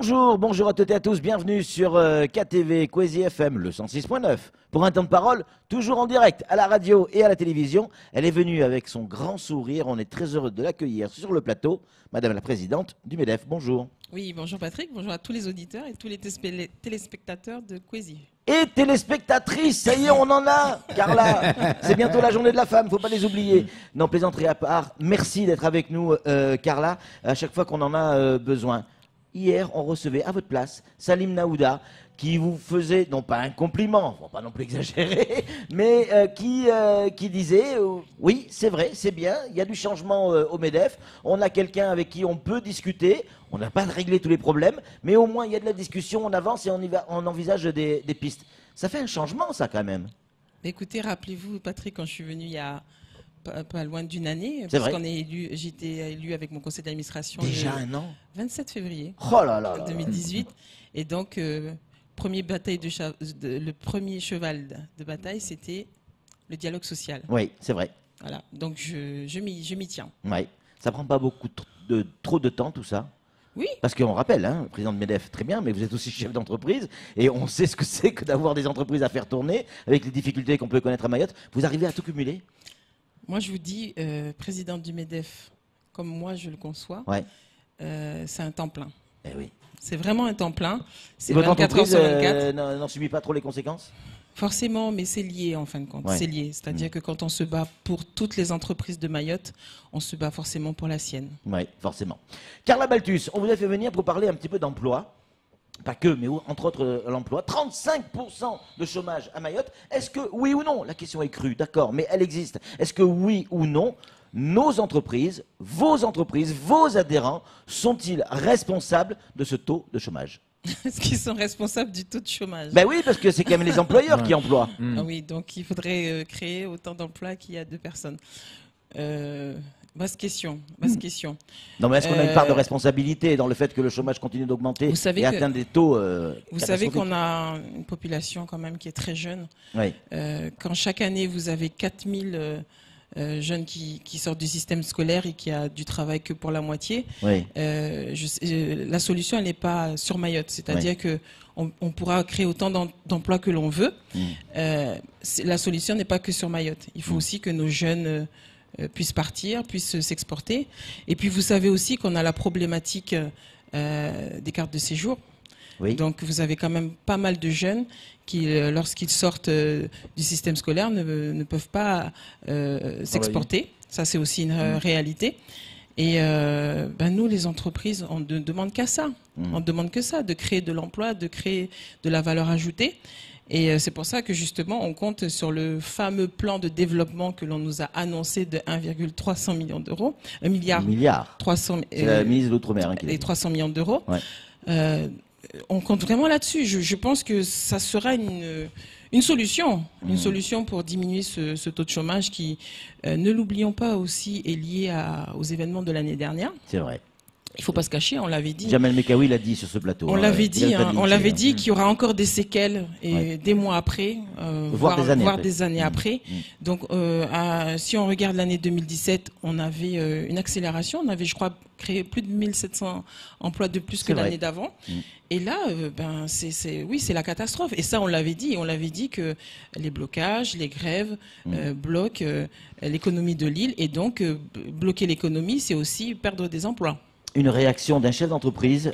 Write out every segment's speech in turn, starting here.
Bonjour, bonjour à toutes et à tous, bienvenue sur KTV Kwezi FM, le 106.9. Pour un temps de parole, toujours en direct à la radio et à la télévision. Elle est venue avec son grand sourire, on est très heureux de l'accueillir sur le plateau. Madame la Présidente du MEDEF, bonjour. Oui, bonjour Patrick, bonjour à tous les auditeurs et tous les téléspectateurs de Kwezi. Et téléspectatrices, ça y est, on en a, Carla. C'est bientôt la journée de la femme, faut pas les oublier. Non, plaisanterie à part, merci d'être avec nous, Carla, à chaque fois qu'on en a besoin. Hier, on recevait à votre place Salim Naouda, qui vous faisait, non pas un compliment, faut pas non plus exagérer, mais qui disait, oui, c'est vrai, c'est bien, il y a du changement au MEDEF, on a quelqu'un avec qui on peut discuter, on n'a pas réglé tous les problèmes, mais au moins il y a de la discussion, on avance et on envisage des pistes. Ça fait un changement, ça, quand même. Écoutez, rappelez-vous, Patrick, quand je suis venu il y a pas loin d'une année, C'est parce vrai. qu'on est élu, j'étais élu avec mon conseil d'administration Déjà le un an. 27 février Oh là là là. 2018. Et donc, le premier cheval de bataille, c'était le dialogue social. Oui, c'est vrai. Voilà. Donc, je m'y tiens. Oui. Ça prend pas beaucoup trop de temps, tout ça. Oui. Parce qu'on rappelle, hein, président de MEDEF, très bien, mais vous êtes aussi chef d'entreprise et on sait ce que c'est que d'avoir des entreprises à faire tourner avec les difficultés qu'on peut connaître à Mayotte. Vous arrivez à tout cumuler? Moi, je vous dis, présidente du MEDEF, comme moi je le conçois, Ouais. c'est un temps plein. Eh oui. C'est vraiment un temps plein. Et C'est votre 24 heures entreprise sur 24. n'en subit pas trop les conséquences? Forcément, mais c'est lié en fin de compte. Ouais. C'est lié. C'est-à-dire que quand on se bat pour toutes les entreprises de Mayotte, on se bat forcément pour la sienne. Oui, forcément. Carla Balthus, on vous a fait venir pour parler un petit peu d'emploi. Pas que, mais entre autres l'emploi. 35% de chômage à Mayotte. Est-ce que, oui ou non, la question est crue, d'accord, mais elle existe. Est-ce que oui ou non, nos entreprises, vos adhérents, sont-ils responsables de ce taux de chômage? Est-ce qu'ils sont responsables du taux de chômage? Ben oui, parce que c'est quand même les employeurs qui emploient. Ah oui, donc il faudrait créer autant d'emplois qu'il y a de personnes. Vaste question. Non, mais est-ce qu'on a une part de responsabilité dans le fait que le chômage continue d'augmenter Vous savez et que- atteindre des taux Vous savez catastrophiques? qu'on a une population quand même qui est très jeune. Oui, Quand chaque année vous avez 4000 jeunes qui sortent du système scolaire et qui a du travail que pour la moitié, oui. la solution elle n'est pas sur Mayotte. C'est-à-dire que on pourra créer autant d'emplois que l'on veut. La solution n'est pas que sur Mayotte. Il faut aussi que nos jeunes puissent partir, puissent s'exporter. Et puis vous savez aussi qu'on a la problématique des cartes de séjour. Oui. Donc vous avez quand même pas mal de jeunes qui, lorsqu'ils sortent du système scolaire, ne peuvent pas s'exporter. Ça, c'est aussi une réalité. Et nous, les entreprises, on ne demande qu'à ça. On ne demande que ça, de créer de l'emploi, de créer de la valeur ajoutée. Et c'est pour ça que justement, on compte sur le fameux plan de développement que l'on nous a annoncé de 1,300 millions d'euros. 1 milliard. Milliards. 300, C'est la ministre de l'Outre-mer qui l'a les dit. 300 millions d'euros. Ouais. On compte vraiment là-dessus. Je pense que ça sera une solution. Une solution pour diminuer ce taux de chômage qui, ne l'oublions pas aussi, est lié aux événements de l'année dernière. C'est vrai. Il ne faut pas se cacher, on l'avait dit. Jamel Mekawi l'a dit sur ce plateau. On l'avait dit, qu'il y aura encore des séquelles et des mois après, Voire des années après. après. Donc, si on regarde l'année 2017, on avait une accélération. On avait, je crois, créé plus de 1700 emplois de plus que l'année d'avant. Et là, c'est la catastrophe. Et ça, on l'avait dit. On l'avait dit que les blocages, les grèves bloquent l'économie de l'île. Et donc, bloquer l'économie, c'est aussi perdre des emplois. Une réaction d'un chef d'entreprise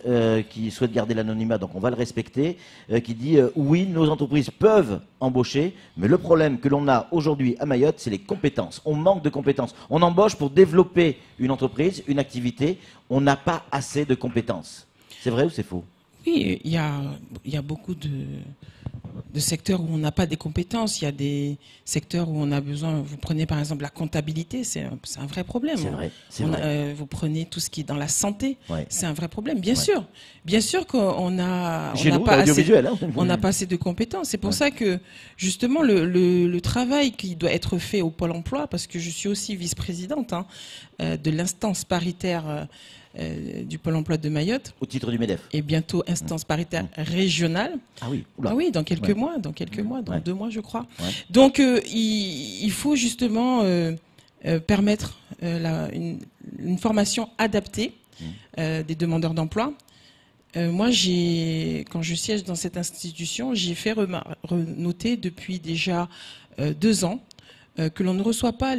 qui souhaite garder l'anonymat, donc on va le respecter, qui dit oui, nos entreprises peuvent embaucher, mais le problème que l'on a aujourd'hui à Mayotte, c'est les compétences. On manque de compétences. On embauche pour développer une entreprise, une activité. On n'a pas assez de compétences. C'est vrai ou c'est faux? Oui, il y a beaucoup de secteurs où on n'a pas des compétences. Il y a des secteurs où on a besoin. Vous prenez par exemple la comptabilité, c'est un vrai problème. C'est vrai. Vous prenez tout ce qui est dans la santé, Ouais. c'est un vrai problème. Bien sûr qu'on a, Chez nous, pas l'audiovisuel, hein. on n'a pas assez de compétences. C'est pour ça que justement le travail qui doit être fait au Pôle Emploi, parce que je suis aussi vice-présidente de l'instance paritaire du Pôle Emploi de Mayotte. Au titre du MEDEF. Et bientôt instance paritaire régionale. Ah oui, oula. Ah oui, dans quelques mois, dans 2 mois, je crois. Donc, il faut justement permettre une formation adaptée des demandeurs d'emploi. Moi, quand je siège dans cette institution, j'ai fait noter depuis déjà 2 ans que l'on ne reçoit pas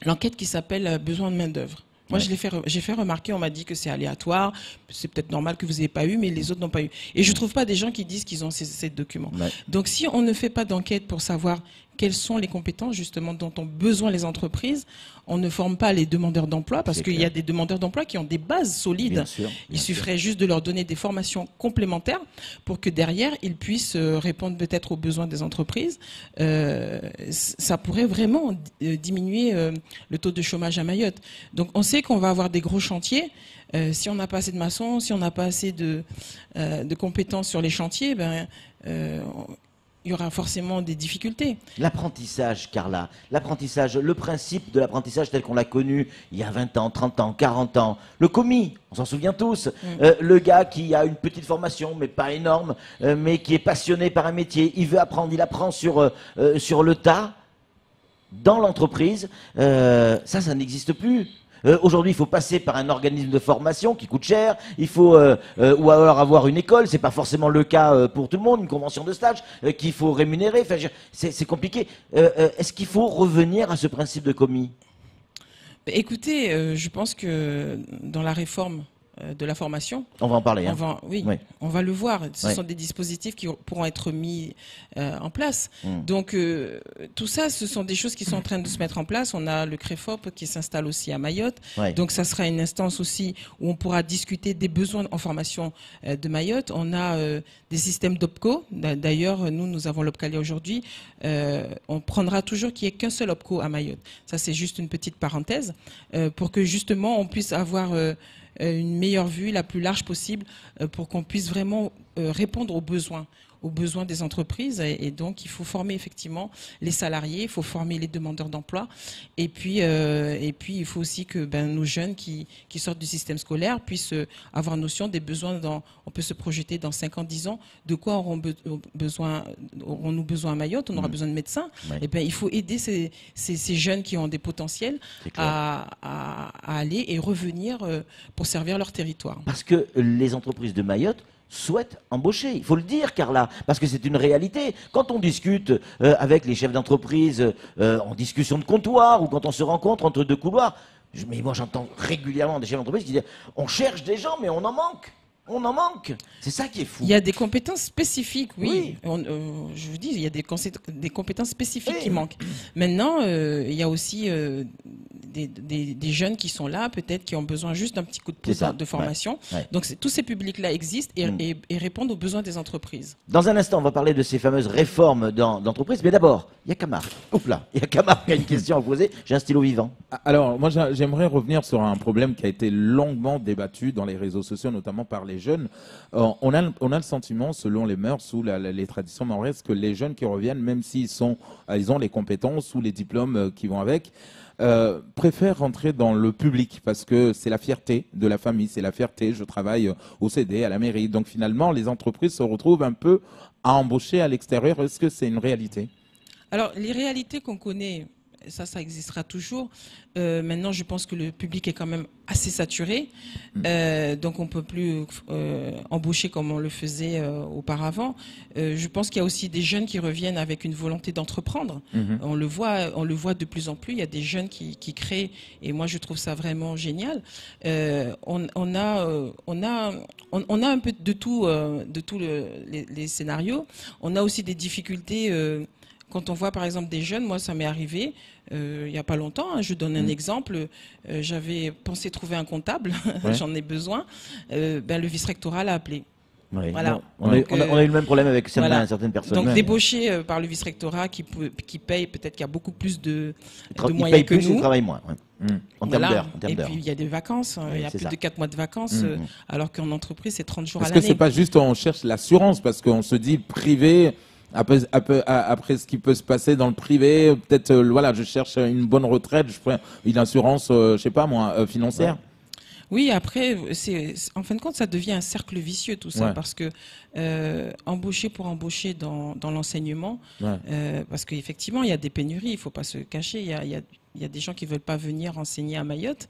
l'enquête qui s'appelle besoin de main-d'œuvre. Moi, j'ai fait remarquer, on m'a dit que c'est aléatoire, c'est peut-être normal que vous n'ayez pas eu, mais les autres n'ont pas eu. Et je ne trouve pas des gens qui disent qu'ils ont ces documents. Ouais. Donc, si on ne fait pas d'enquête pour savoir quelles sont les compétences justement dont ont besoin les entreprises, on ne forme pas les demandeurs d'emploi parce qu'il y a des demandeurs d'emploi qui ont des bases solides. Bien sûr, il suffirait juste de leur donner des formations complémentaires pour que derrière ils puissent répondre peut-être aux besoins des entreprises. Ça pourrait vraiment diminuer le taux de chômage à Mayotte. Donc on sait qu'on va avoir des gros chantiers. Si on n'a pas assez de maçons, si on n'a pas assez de compétences sur les chantiers, il y aura forcément des difficultés. L'apprentissage, Carla, le principe de l'apprentissage tel qu'on l'a connu il y a 20 ans, 30 ans, 40 ans, le commis, on s'en souvient tous, le gars qui a une petite formation, mais pas énorme, mais qui est passionné par un métier, il veut apprendre, il apprend sur le tas, dans l'entreprise, ça n'existe plus. Aujourd'hui, il faut passer par un organisme de formation qui coûte cher. Il faut ou alors avoir une école. C'est pas forcément le cas pour tout le monde. Une convention de stage qu'il faut rémunérer. Enfin, c'est compliqué. Est-ce qu'il faut revenir à ce principe de commis? Écoutez, je pense que dans la réforme de la formation. On va en parler. On va le voir. Ce sont des dispositifs qui pourront être mis en place. Donc, tout ça, ce sont des choses qui sont en train de se mettre en place. On a le CREFOP qui s'installe aussi à Mayotte. Donc, ça sera une instance aussi où on pourra discuter des besoins en formation de Mayotte. On a des systèmes d'OPCO. D'ailleurs, nous avons l'OPCALIA aujourd'hui. On prendra toujours qu'il n'y ait qu'un seul OPCO à Mayotte. Ça, c'est juste une petite parenthèse pour que justement on puisse avoir une meilleure vue, la plus large possible, pour qu'on puisse vraiment répondre aux besoins des entreprises. Et donc, il faut former effectivement les salariés, il faut former les demandeurs d'emploi. Et puis, il faut aussi que nos jeunes qui sortent du système scolaire puissent avoir notion des besoins. On peut se projeter dans 5 ans, 10 ans, de quoi aurons-nous besoin à Mayotte? On aura besoin de médecins. Et il faut aider ces jeunes qui ont des potentiels à aller et revenir pour servir leur territoire. Parce que les entreprises de Mayotte souhaitent embaucher. Il faut le dire, Carla, parce que c'est une réalité. Quand on discute avec les chefs d'entreprise en discussion de comptoir ou quand on se rencontre entre deux couloirs, mais moi j'entends régulièrement des chefs d'entreprise qui disent « on cherche des gens, mais on en manque ». On en manque. C'est ça qui est fou. Il y a des compétences spécifiques, oui. Je vous dis, il y a des compétences spécifiques qui manquent. Maintenant, il y a aussi des jeunes qui sont là, peut-être qui ont besoin juste d'un petit coup de pouce de formation. Donc tous ces publics-là existent et répondent aux besoins des entreprises. Dans un instant, on va parler de ces fameuses réformes d'entreprise. Mais d'abord, il y a Camar. Oups là, il y a Camar qui a une question à poser. J'ai un stylo vivant. Alors, moi, j'aimerais revenir sur un problème qui a été longuement débattu dans les réseaux sociaux, notamment par les jeunes. On a le sentiment, selon les mœurs ou les traditions maorais, que les jeunes qui reviennent, même s'ils ils ont les compétences ou les diplômes qui vont avec, préfèrent rentrer dans le public parce que c'est la fierté de la famille, c'est la fierté. Je travaille au CD, à la mairie. Donc finalement, les entreprises se retrouvent un peu à embaucher à l'extérieur. Est-ce que c'est une réalité? Alors, les réalités qu'on connaît, ça existera toujours. Maintenant, je pense que le public est quand même assez saturé. Donc, on ne peut plus embaucher comme on le faisait auparavant. Je pense qu'il y a aussi des jeunes qui reviennent avec une volonté d'entreprendre. On le voit de plus en plus. Il y a des jeunes qui créent, et moi, je trouve ça vraiment génial. On a un peu de tout, les scénarios. On a aussi des difficultés. Quand on voit par exemple des jeunes, moi ça m'est arrivé il n'y a pas longtemps, je donne un exemple, j'avais pensé trouver un comptable, j'en ai besoin, le vice-rectorat l'a appelé. Voilà. On a eu le même problème avec certaines personnes. Donc débauché par le vice-rectorat qui paye, peut-être qu'il y a beaucoup plus de moyens que nous. Il travaille moins. En termes d'heures. Et puis il y a des vacances, il y a plus de 4 mois de vacances, alors qu'en entreprise c'est 30 jours à l'année. Est-ce que c'est pas juste on cherche l'assurance parce qu'on se dit privé? Après ce qui peut se passer dans le privé, peut-être je cherche une bonne retraite, je prends une assurance, je sais pas moi, financière. Oui, après, en fin de compte, ça devient un cercle vicieux tout ça, parce que embaucher pour embaucher dans l'enseignement, parce qu'effectivement, il y a des pénuries, il ne faut pas se cacher, il y a des gens qui veulent pas venir enseigner à Mayotte.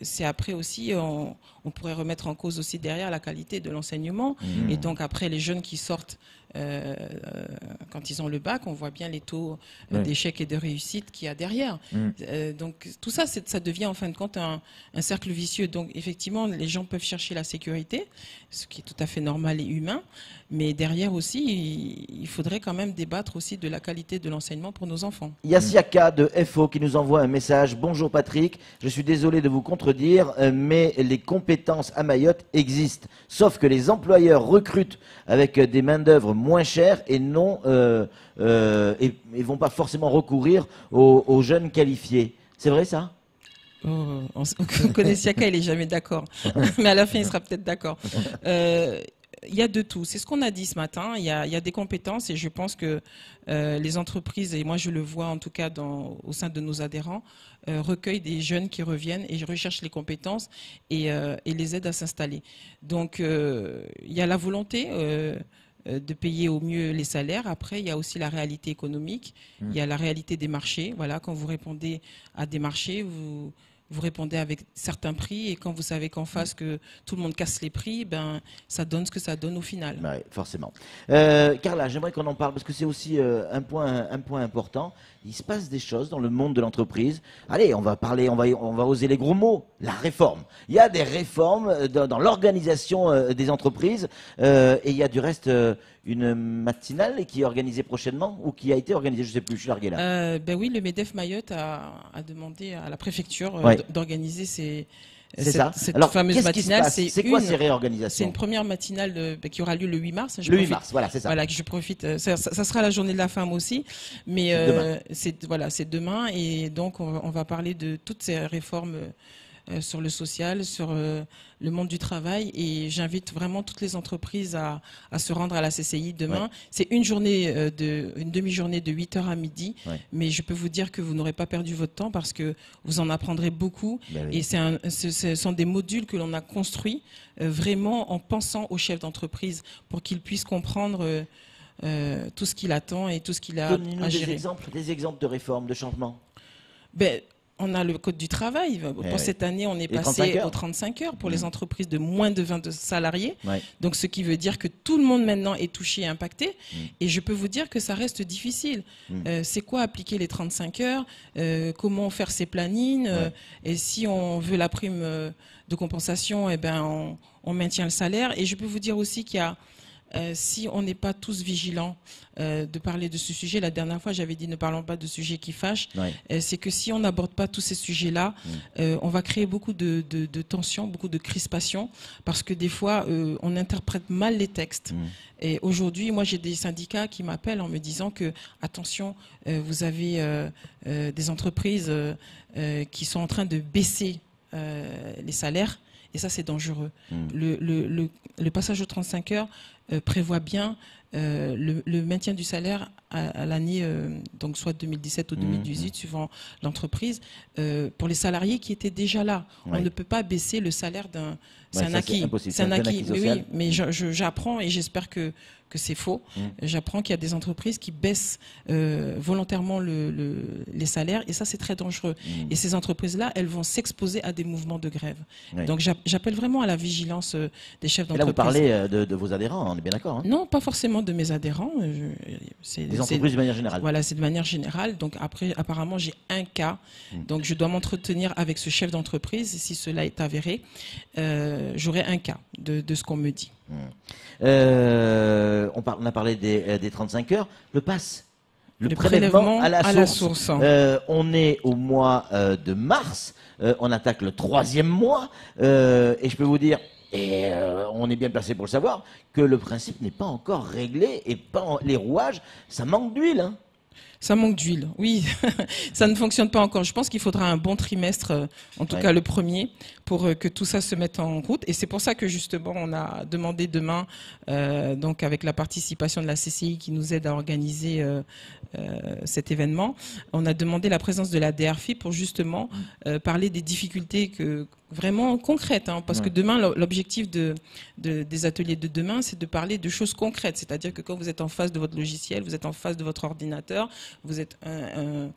C'est après aussi, on pourrait remettre en cause aussi derrière la qualité de l'enseignement. Et donc après, les jeunes qui sortent quand ils ont le bac, on voit bien les taux d'échec et de réussite qu'il y a derrière. Donc tout ça, ça devient en fin de compte un cercle vicieux. Donc effectivement, les gens peuvent chercher la sécurité, ce qui est tout à fait normal et humain. Mais derrière aussi, il faudrait quand même débattre aussi de la qualité de l'enseignement pour nos enfants. Il y a Siaka de FO qui nous envoie un message. Bonjour Patrick, je suis désolé de vous contredire, mais les compétences à Mayotte existent. Sauf que les employeurs recrutent avec des main-d'œuvre moins chères et non et vont pas forcément recourir aux jeunes qualifiés. C'est vrai ça? On connaît Siaka, il est jamais d'accord. Mais à la fin, il sera peut-être d'accord. Il y a de tout. C'est ce qu'on a dit ce matin. Il y a des compétences et je pense que les entreprises, et moi je le vois en tout cas au sein de nos adhérents, recueillent des jeunes qui reviennent et recherchent les compétences et les aident à s'installer. Donc il y a la volonté de payer au mieux les salaires. Après, il y a aussi la réalité économique. Il y a la réalité des marchés. Voilà, quand vous répondez à des marchés, vous répondez avec certains prix et quand vous savez qu'en face que tout le monde casse les prix, ben ça donne ce que ça donne au final. Ouais, forcément. Carla, j'aimerais qu'on en parle parce que c'est aussi un point important. Il se passe des choses dans le monde de l'entreprise. Allez, on va parler, on va oser les gros mots. La réforme. Il y a des réformes dans l'organisation des entreprises et il y a du reste une matinale qui est organisée prochainement ou qui a été organisée, je ne sais plus, je suis largué là. Ben oui, le MEDEF Mayotte a demandé à la préfecture d'organiser cette fameuse matinale. C'est quoi ces réorganisations? C'est une première matinale qui aura lieu le 8 mars. Le 8 mars, voilà, c'est ça. Voilà, que je profite. Ça sera la journée de la femme aussi, mais c'est demain et donc on va parler de toutes ces réformes sur le social, sur le monde du travail et j'invite vraiment toutes les entreprises à se rendre à la CCI demain. Ouais. C'est une demi-journée de 8h à midi, mais je peux vous dire que vous n'aurez pas perdu votre temps parce que vous en apprendrez beaucoup et ce sont des modules que l'on a construits vraiment en pensant au chef d'entreprise pour qu'il puisse comprendre tout ce qu'il attend et tout ce qu'il a à gérer. Des exemples de réformes, de changements. On a le code du travail. Pour cette année, on est passé aux 35 heures pour les entreprises de moins de 22 salariés. Donc, ce qui veut dire que tout le monde maintenant est touché et impacté. Et je peux vous dire que ça reste difficile. C'est quoi appliquer les 35 heures? Comment faire ses plannings? Et si on veut la prime de compensation, eh ben, on maintient le salaire. Et je peux vous dire aussi qu'il y a si on n'est pas tous vigilants de parler de ce sujet, la dernière fois j'avais dit ne parlons pas de sujets qui fâchent, c'est que si on n'aborde pas tous ces sujets-là, on va créer beaucoup de tensions, beaucoup de crispations, parce que des fois on interprète mal les textes. Et aujourd'hui, moi j'ai des syndicats qui m'appellent en me disant que attention, vous avez des entreprises qui sont en train de baisser les salaires. Et ça, c'est dangereux. Le passage aux 35 heures prévoit bien le maintien du salaire à l'année, donc soit 2017 ou 2018, suivant l'entreprise, pour les salariés qui étaient déjà là. On ne peut pas baisser le salaire d'un... C'est un acquis. C'est un acquis. Oui, mais j'apprends et j'espère que c'est faux. J'apprends qu'il y a des entreprises qui baissent volontairement les salaires et ça c'est très dangereux. Et ces entreprises-là, elles vont s'exposer à des mouvements de grève. Donc j'appelle vraiment à la vigilance des chefs d'entreprise. Et là vous parlez de vos adhérents, on est bien d'accord? Non, pas forcément de mes adhérents. Des entreprises de manière générale. Voilà, c'est de manière générale. Donc après, apparemment, j'ai un cas. Donc je dois m'entretenir avec ce chef d'entreprise. Si cela est avéré, j'aurai un cas de ce qu'on me dit. On a parlé des 35 heures. Le pass, le prélèvement à la source. On est au mois de mars. On attaque le 3e mois. Et je peux vous dire, on est bien placé pour le savoir, que le principe n'est pas encore réglé et pas les rouages, ça manque d'huile. Hein. Ça manque d'huile, oui. Ça ne fonctionne pas encore. Je pense qu'il faudra un bon trimestre, en tout cas le premier, pour que tout ça se mette en route. Et c'est pour ça que justement, on a demandé demain, donc avec la participation de la CCI qui nous aide à organiser cet événement, on a demandé la présence de la DRFI pour justement parler des difficultés vraiment concrètes, hein, parce que demain, l'objectif des ateliers de demain, c'est de parler de choses concrètes. C'est-à-dire que quand vous êtes en face de votre logiciel, vous êtes en face de votre ordinateur, vous êtes en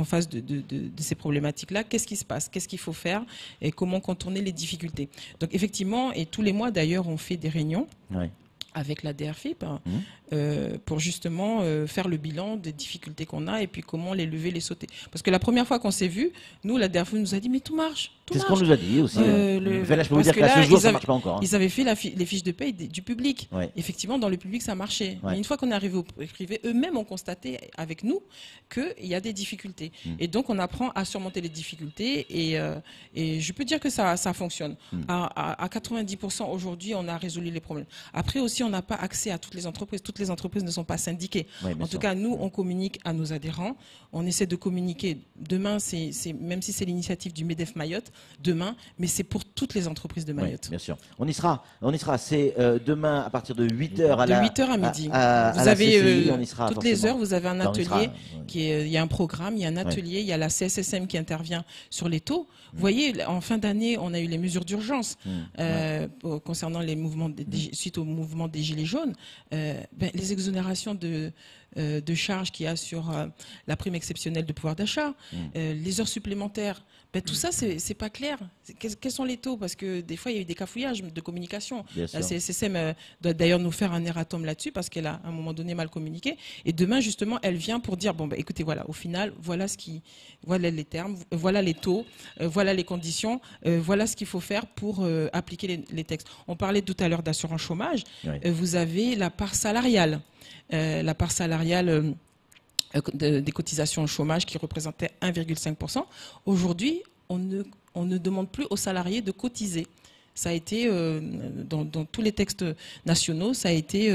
face de ces problématiques-là. Qu'est-ce qui se passe? Qu'est-ce qu'il faut faire? Et comment contourner les difficultés? Donc effectivement, et tous les mois d'ailleurs, on fait des réunions. Ouais. Avec la DRFIP, pour justement faire le bilan des difficultés qu'on a et puis comment les lever, les sauter. Parce que la première fois qu'on s'est vu, nous, la DRFIP nous a dit, mais tout marche. C'est ce qu'on nous a dit aussi. Là, je peux vous dire qu'à ce jour, ça ne marche pas encore. Hein. Ils avaient fait les fiches de paye du public. Ouais. Effectivement, dans le public, ça marchait. Ouais. Mais une fois qu'on est arrivé au privé, eux-mêmes ont constaté avec nous qu'il y a des difficultés. Et donc, on apprend à surmonter les difficultés et je peux dire que ça fonctionne. À 90% aujourd'hui, on a résolu les problèmes. Après aussi, on n'a pas accès à toutes les entreprises. Toutes les entreprises ne sont pas syndiquées. Oui, en tout cas, nous, on communique à nos adhérents. On essaie de communiquer. Demain, même si c'est l'initiative du MEDEF Mayotte, demain, mais c'est pour toutes les entreprises de Mayotte. Oui, bien sûr. On y sera. C'est demain à partir de 8h à 8h à midi. Vous avez on y sera, toutes les heures, vous avez un atelier il y a un programme, il y a un atelier, il y a la CSSM qui intervient sur les taux. Vous voyez, en fin d'année, on a eu les mesures d'urgence concernant les mouvements suite au mouvement des Gilets jaunes. Les exonérations de charges qu'il y a sur la prime exceptionnelle de pouvoir d'achat, les heures supplémentaires, tout ça, c'est pas clair. Quels sont les taux? Parce que des fois, il y a eu des cafouillages de communication. La CSSM doit d'ailleurs nous faire un erratum là-dessus parce qu'elle a à un moment donné mal communiqué. Et demain, justement, elle vient pour dire, écoutez, voilà, au final, voilà les termes, voilà les taux, voilà les conditions, voilà ce qu'il faut faire pour appliquer les textes. On parlait tout à l'heure d'assurance chômage. Vous avez la part salariale. Des cotisations au chômage qui représentait 1,5%. Aujourd'hui, on ne demande plus aux salariés de cotiser. Ça a été, dans tous les textes nationaux, ça a été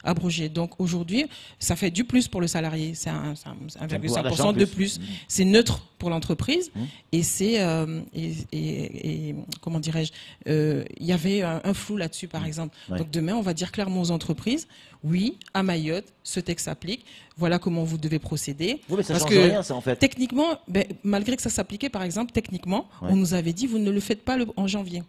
abrogé. Donc aujourd'hui, ça fait du plus pour le salarié. C'est 1,5% de plus. C'est neutre pour l'entreprise. Et c'est, comment dirais-je, il y avait un flou là-dessus, par exemple. Donc demain, on va dire clairement aux entreprises, oui, à Mayotte, ce texte s'applique. Voilà comment vous devez procéder. Oui, mais ça change rien, ça, en fait. Techniquement, malgré que ça s'appliquait, par exemple, techniquement, on nous avait dit, vous ne le faites pas en janvier.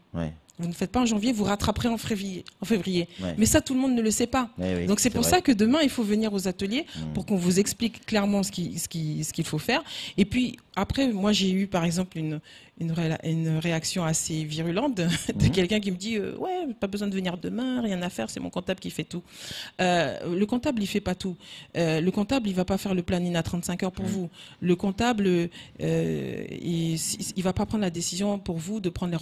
Vous ne faites pas en janvier, vous rattraperez en février. Mais ça, tout le monde ne le sait pas. Donc c'est pour ça que demain, il faut venir aux ateliers pour qu'on vous explique clairement ce qu'il faut faire. Et puis après, moi, j'ai eu, par exemple, une réaction assez virulente de quelqu'un qui me dit ouais, pas besoin de venir demain, rien à faire, c'est mon comptable qui fait tout. Le comptable, il fait pas tout. Le comptable, il va pas faire le planning à 35 heures pour vous. Le comptable, il va pas prendre la décision pour vous de prendre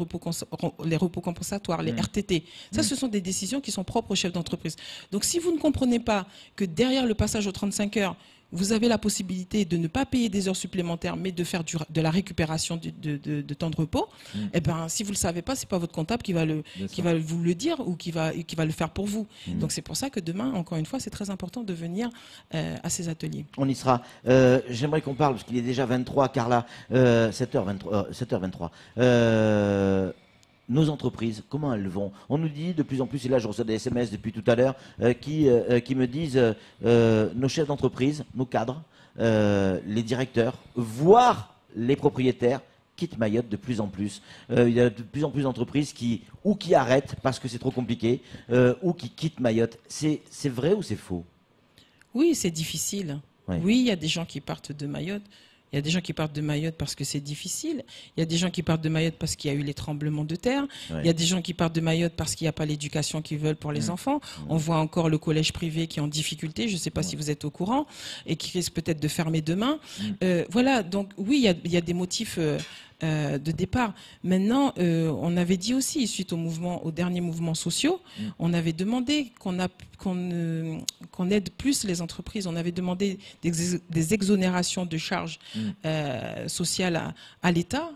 les repos compensatoires, les RTT. Ça, ce sont des décisions qui sont propres aux chefs d'entreprise. Donc, si vous ne comprenez pas que derrière le passage aux 35 heures, vous avez la possibilité de ne pas payer des heures supplémentaires, mais de faire de la récupération de temps de repos. Eh ben, si vous le savez pas, c'est pas votre comptable qui va vous le dire ou qui va le faire pour vous. Donc c'est pour ça que demain, encore une fois, c'est très important de venir à ces ateliers. On y sera. J'aimerais qu'on parle parce qu'il est déjà 23, Carla, 7h23. Nos entreprises, comment elles vont? On nous dit de plus en plus, et là je reçois des SMS depuis tout à l'heure, qui me disent nos chefs d'entreprise, nos cadres, les directeurs, voire les propriétaires, quittent Mayotte de plus en plus. Il y a de plus en plus d'entreprises qui arrêtent parce que c'est trop compliqué, ou qui quittent Mayotte. C'est vrai ou c'est faux? Oui, c'est difficile. Oui, il y a des gens qui partent de Mayotte. Il y a des gens qui partent de Mayotte parce que c'est difficile. Il y a des gens qui partent de Mayotte parce qu'il y a eu les tremblements de terre. Il y a des gens qui partent de Mayotte parce qu'il n'y a pas l'éducation qu'ils veulent pour les enfants. On voit encore le collège privé qui est en difficulté. Je ne sais pas si vous êtes au courant et qui risque peut-être de fermer demain. Voilà. Donc oui, il y a des motifs de départ. Maintenant, on avait dit aussi, suite aux derniers mouvements sociaux, on avait demandé qu'on aide plus les entreprises. On avait demandé des exonérations de charges sociales à l'État.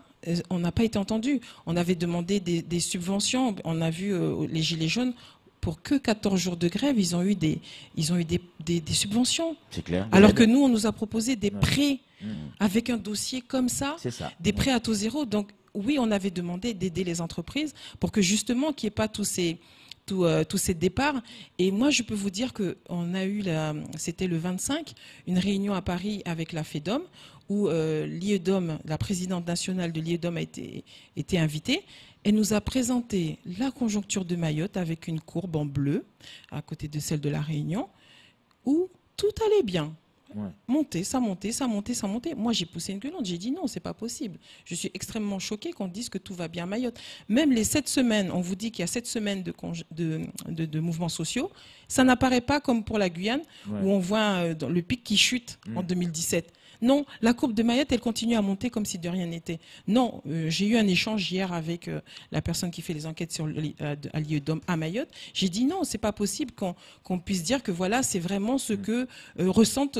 On n'a pas été entendu. On avait demandé des subventions. On a vu les Gilets jaunes. pour que 14 jours de grève, ils ont eu des subventions. C'est clair. Alors que nous, on nous a proposé des prêts avec un dossier comme ça, des prêts à taux zéro. Donc oui, on avait demandé d'aider les entreprises pour que justement qu'il n'y ait pas tous ces départs. Et moi, je peux vous dire qu'on a eu, c'était le 25, une réunion à Paris avec la FEDOM, où l'IEDOM, la présidente nationale de l'IEDOM a été invitée. Elle nous a présenté la conjoncture de Mayotte avec une courbe en bleu, à côté de celle de la Réunion, où tout allait bien. Ouais. Ça montait. Moi, j'ai poussé une gueulante. J'ai dit non, c'est pas possible. Je suis extrêmement choquée qu'on dise que tout va bien à Mayotte. Même les 7 semaines, on vous dit qu'il y a 7 semaines de mouvements sociaux. Ça n'apparaît pas comme pour la Guyane, où on voit le pic qui chute en 2017. Non, la courbe de Mayotte, elle continue à monter comme si de rien n'était. Non, j'ai eu un échange hier avec la personne qui fait les enquêtes à l'IEDOM à Mayotte. J'ai dit non, c'est pas possible qu'on puisse dire que voilà, c'est vraiment ce que ressentent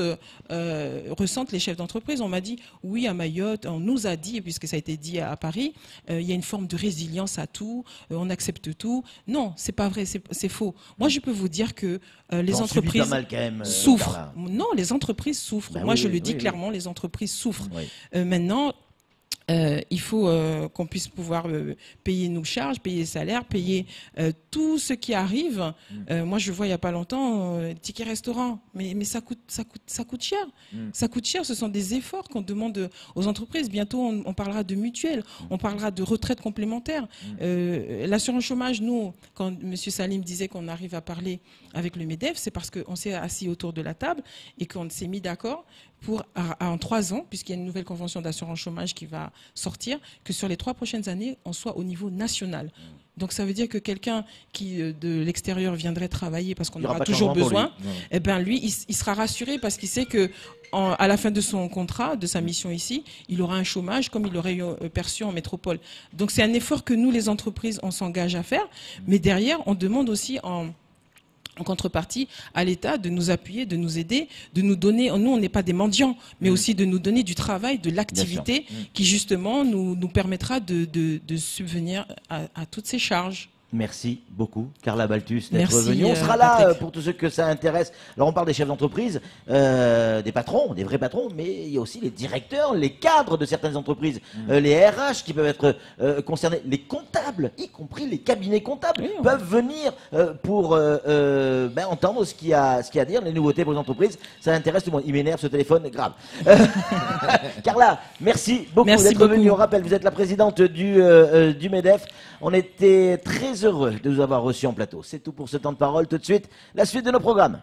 les chefs d'entreprise. On m'a dit oui, à Mayotte, on nous a dit, puisque ça a été dit à Paris, il y a une forme de résilience à tout, on accepte tout. Non, c'est pas vrai, c'est faux. Moi, je peux vous dire que les entreprises pas mal quand même, souffrent. Non, les entreprises souffrent. Bah, moi, je le dis clairement. Les entreprises souffrent. Oui. Maintenant, il faut qu'on puisse pouvoir payer nos charges, payer les salaires, payer tout ce qui arrive. Moi, je vois il n'y a pas longtemps ticket restaurant, mais ça coûte cher. Ça coûte cher. Ce sont des efforts qu'on demande aux entreprises. Bientôt, on parlera de mutuelles, on parlera de retraite complémentaire. L'assurance chômage, nous, quand M. Salim disait qu'on arrive à parler avec le MEDEF, c'est parce qu'on s'est assis autour de la table et qu'on s'est mis d'accord pour, en 3 ans, puisqu'il y a une nouvelle convention d'assurance chômage qui va sortir, que sur les 3 prochaines années, on soit au niveau national. Donc ça veut dire que quelqu'un qui de l'extérieur viendrait travailler parce qu'on aura toujours besoin, eh ben lui, il sera rassuré parce qu'il sait que à la fin de son contrat, de sa mission ici, il aura un chômage comme il l'aurait perçu en métropole. Donc c'est un effort que nous, les entreprises, on s'engage à faire, mais derrière, on demande aussi en contrepartie à l'État de nous appuyer, de nous aider, de nous donner, nous on n'est pas des mendiants, mais aussi de nous donner du travail, de l'activité qui justement nous permettra de subvenir à toutes ces charges. Merci beaucoup, Carla Balthus, d'être venue. On sera là pour tous ceux que ça intéresse. Alors, on parle des chefs d'entreprise, des patrons, des vrais patrons, mais il y a aussi les directeurs, les cadres de certaines entreprises, les RH qui peuvent être concernés, les comptables, y compris les cabinets comptables, peuvent venir pour entendre ce qu'il y a à dire, les nouveautés pour les entreprises. Ça intéresse tout le monde. Il m'énerve ce téléphone, grave. Carla, merci beaucoup d'être venue. On rappelle, vous êtes la présidente du MEDEF. On était très heureux de vous avoir reçu en plateau. C'est tout pour ce temps de parole. Tout de suite, la suite de nos programmes.